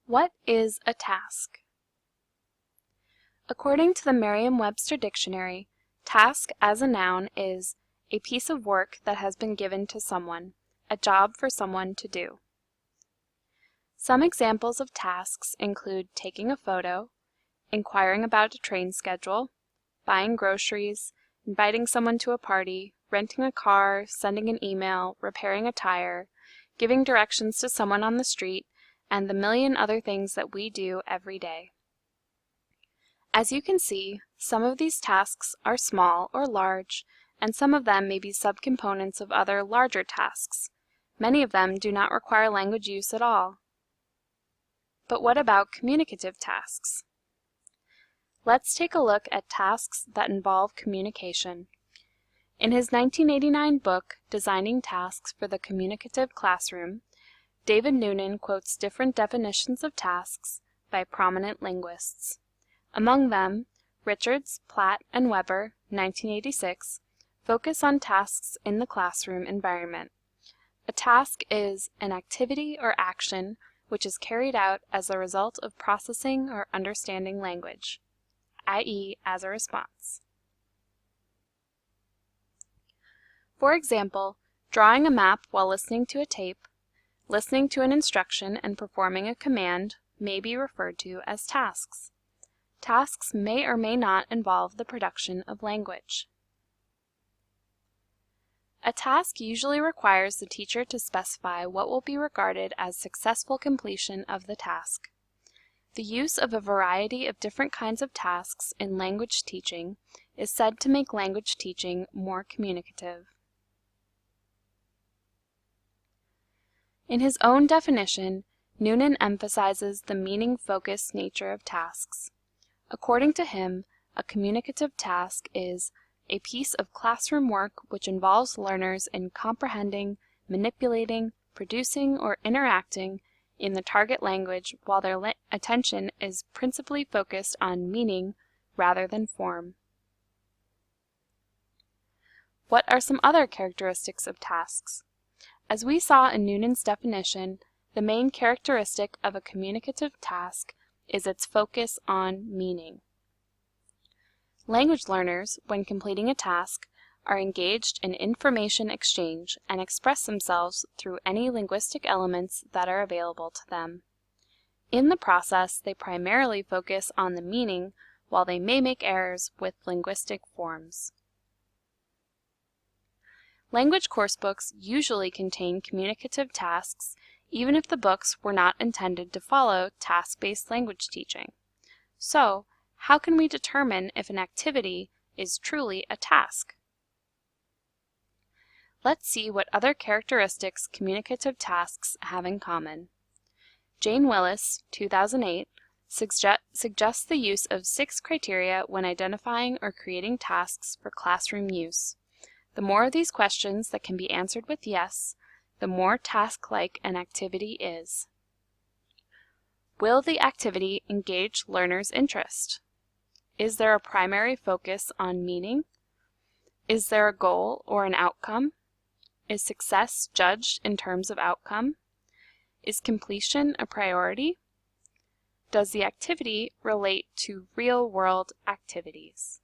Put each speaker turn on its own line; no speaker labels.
What is a task? According to the Merriam-Webster Dictionary, task as a noun is a piece of work that has been given to someone, a job for someone to do. Some examples of tasks include taking a photo, inquiring about a train schedule, buying groceries, inviting someone to a party, renting a car, sending an email, repairing a tire, giving directions to someone on the street, and the million other things that we do every day. As you can see, some of these tasks are small or large, and some of them may be subcomponents of other larger tasks. Many of them do not require language use at all. But what about communicative tasks? Let's take a look at tasks that involve communication. In his 1989 book, Designing Tasks for the Communicative Classroom, David Noonan quotes different definitions of tasks by prominent linguists. Among them, Richards, Platt, and Weber, 1986, focus on tasks in the classroom environment. A task is an activity or action which is carried out as a result of processing or understanding language, i.e., as a response. For example, drawing a map while listening to a tape, listening to an instruction and performing a command may be referred to as tasks. Tasks may or may not involve the production of language. A task usually requires the teacher to specify what will be regarded as successful completion of the task. The use of a variety of different kinds of tasks in language teaching is said to make language teaching more communicative. In his own definition, Noonan emphasizes the meaning-focused nature of tasks. According to him, a communicative task is a piece of classroom work which involves learners in comprehending, manipulating, producing, or interacting in the target language while their attention is principally focused on meaning rather than form. What are some other characteristics of tasks? As we saw in Noonan's definition, the main characteristic of a communicative task is its focus on meaning. Language learners, when completing a task, are engaged in information exchange and express themselves through any linguistic elements that are available to them. In the process, they primarily focus on the meaning, while they may make errors with linguistic forms. Language coursebooks usually contain communicative tasks, even if the books were not intended to follow task-based language teaching. So, how can we determine if an activity is truly a task? Let's see what other characteristics communicative tasks have in common. Jane Willis, 2008, suggests the use of 6 criteria when identifying or creating tasks for classroom use. The more of these questions that can be answered with yes, the more task-like an activity is. Will the activity engage learners' interest? Is there a primary focus on meaning? Is there a goal or an outcome? Is success judged in terms of outcome? Is completion a priority? Does the activity relate to real-world activities?